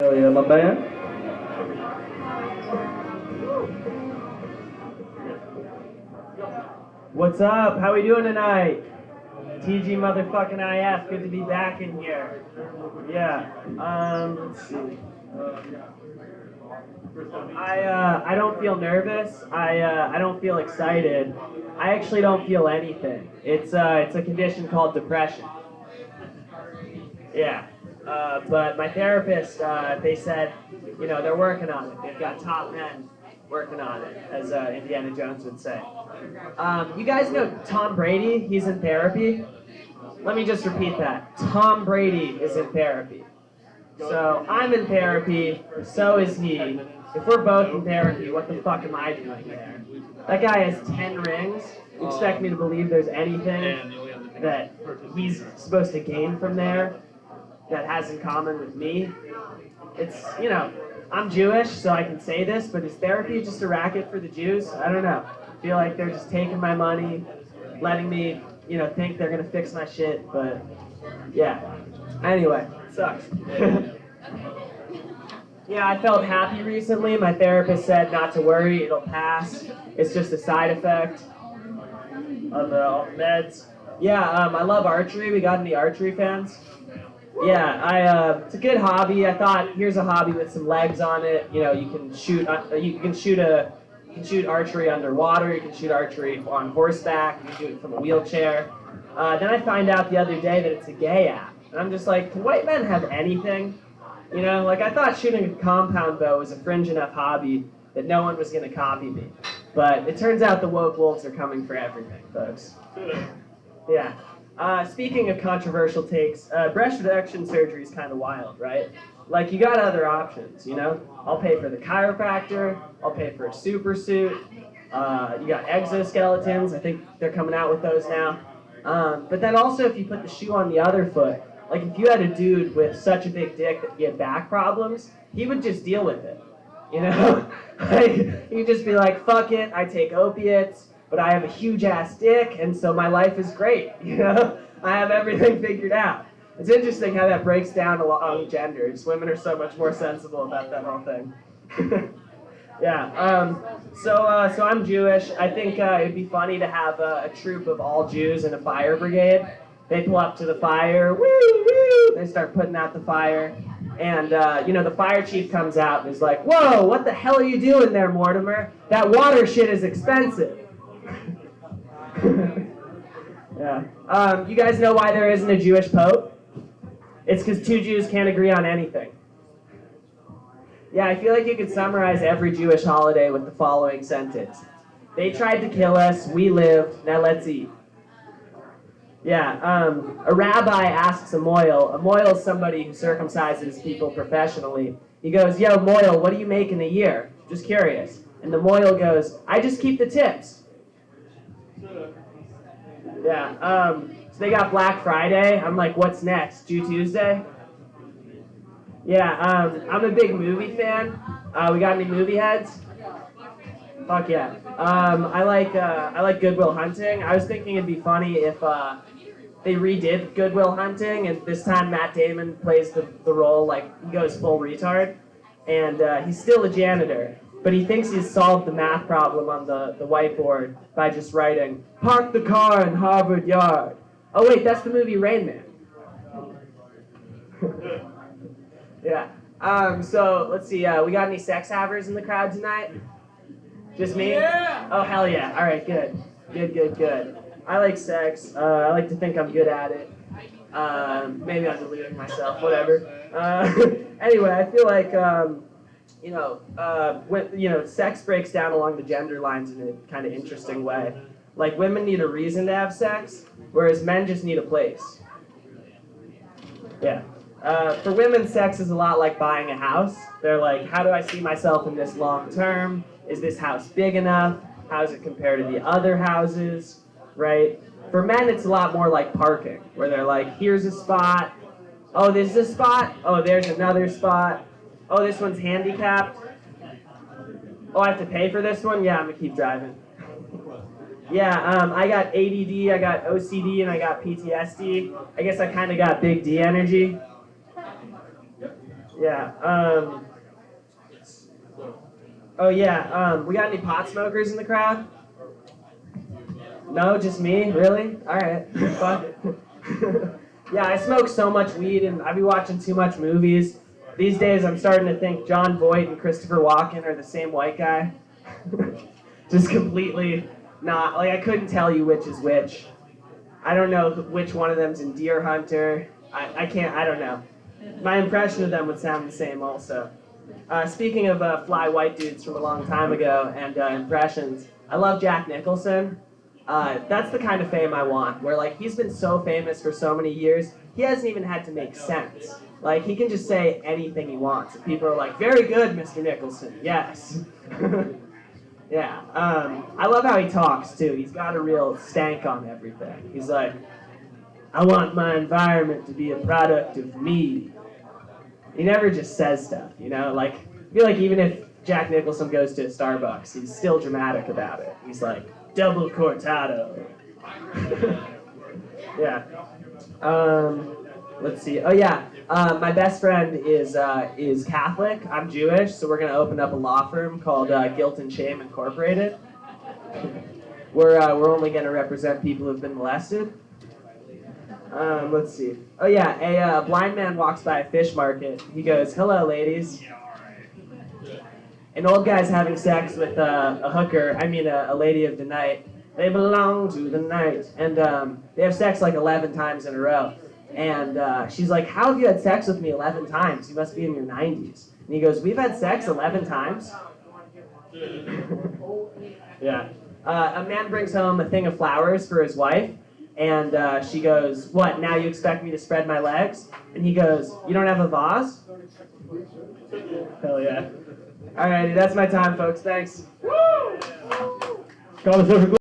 Hell yeah, my band. What's up? How we doing tonight? TG motherfucking IF, good to be back in here. Yeah. Let's see. I don't feel nervous. I don't feel excited. I actually don't feel anything. It's a condition called depression. Yeah. But my therapist, they said, they're working on it. They've got top men working on it, as Indiana Jones would say. You guys know Tom Brady? He's in therapy. Let me just repeat that. Tom Brady is in therapy. So I'm in therapy, so is he. If we're both in therapy, what the fuck am I doing there? That guy has 10 rings. You expect me to believe there's anything that he's supposed to gain from there that has in common with me? It's, I'm Jewish, so I can say this, but is therapy just a racket for the Jews? I don't know. I feel like they're just taking my money, letting me, think they're going to fix my shit, but yeah. Anyway, it sucks. Yeah, I felt happy recently. My therapist said not to worry, it'll pass. It's just a side effect of all the meds. Yeah, I love archery. We got any archery fans? Yeah, it's a good hobby. I thought here's a hobby with some legs on it. You can shoot. You can shoot archery underwater. You can shoot archery on horseback. You can do it from a wheelchair. Then I find out the other day that it's a gay app, and I'm just like, can white men have anything? Like I thought shooting a compound bow was a fringe enough hobby that no one was going to copy me. But it turns out the woke wolves are coming for everything, folks. Yeah. Speaking of controversial takes, breast reduction surgery is kind of wild, right? Like, you got other options, I'll pay for the chiropractor, I'll pay for a super suit, you got exoskeletons, I think they're coming out with those now. But then also, if you put the shoe on the other foot, like if you had a dude with such a big dick that he had back problems, he would just deal with it, Like, he'd just be like, fuck it, I take opiates, but I have a huge ass dick, and so my life is great, I have everything figured out. It's interesting how that breaks down along genders. Women are so much more sensible about that whole thing. Yeah, so I'm Jewish. I think it'd be funny to have a troop of all Jews in a fire brigade. They pull up to the fire, woo, woo, they start putting out the fire, and, the fire chief comes out and is like, whoa, what the hell are you doing there, Mortimer? That water shit is expensive. Yeah. You guys know why there isn't a Jewish pope? It's because two Jews can't agree on anything. Yeah, I feel like you could summarize every Jewish holiday with the following sentence. They tried to kill us, we lived, now let's eat. Yeah, a rabbi asks a moil. A moil is somebody who circumcises people professionally. He goes, yo, moil, what do you make in a year? Just curious. And the moil goes, I just keep the tips. Yeah, so they got Black Friday. I'm like, what's next? Jew Tuesday? Yeah, I'm a big movie fan. We got any movie heads? Fuck yeah. I like Good Will Hunting. I was thinking it'd be funny if they redid Good Will Hunting, and this time Matt Damon plays the role, like, he goes full retard, and he's still a janitor, but he thinks he's solved the math problem on the whiteboard by just writing, park the car in Harvard Yard. Oh wait, that's the movie Rain Man. Yeah. So, let's see, we got any sex havers in the crowd tonight? Just me? Yeah! Oh, hell yeah. All right, good. Good. I like sex. I like to think I'm good at it. Maybe I'm deluding myself, whatever. Anyway, I feel like, sex breaks down along the gender lines in a kind of interesting way. Like, women need a reason to have sex, whereas men just need a place. Yeah. For women, sex is a lot like buying a house. They're like, how do I see myself in this long term? Is this house big enough? How does it compare to the other houses? Right? For men, it's a lot more like parking, where they're like, here's a spot. Oh, this is a spot? Oh, there's another spot. Oh, this one's handicapped. Oh, I have to pay for this one? Yeah, I'm gonna keep driving. Yeah, I got ADD, I got OCD, and I got PTSD. I guess I kind of got big D energy. Yeah. Oh yeah. We got any pot smokers in the crowd? No, just me. Really? All right. Fuck it. Yeah, I smoke so much weed, and I be watching too much movies. These days, I'm starting to think John Voight and Christopher Walken are the same white guy. Just completely not. Like, I couldn't tell you which is which. I don't know which one of them's in Deer Hunter. I can't. I don't know. My impression of them would sound the same also. Speaking of fly white dudes from a long time ago and impressions, I love Jack Nicholson. That's the kind of fame I want, where like he's been so famous for so many years, he hasn't even had to make sense. Like he can just say anything he wants, and people are like, "Very good, Mr. Nicholson. Yes." Yeah. I love how he talks too. He's got a real stank on everything. He's like, "I want my environment to be a product of me." He never just says stuff, you know? Like, I feel like even if Jack Nicholson goes to Starbucks, he's still dramatic about it. He's like, double cortado. Yeah. Let's see. Oh yeah. My best friend is Catholic. I'm Jewish, so we're gonna open up a law firm called Guilt and Shame Incorporated. We're only gonna represent people who've been molested. Let's see. Oh yeah, a blind man walks by a fish market. He goes, "Hello, ladies." An old guy's having sex with a hooker. I mean, a lady of the night. They belong to the night, and they have sex like 11 times in a row. And she's like, "How have you had sex with me 11 times? You must be in your 90s." And he goes, "We've had sex 11 times." Yeah. A man brings home a thing of flowers for his wife. And she goes, "What, now you expect me to spread my legs?" And he goes, "You don't have a vase?" Hell yeah. Alrighty, that's my time, folks. Thanks. Kava Social Club.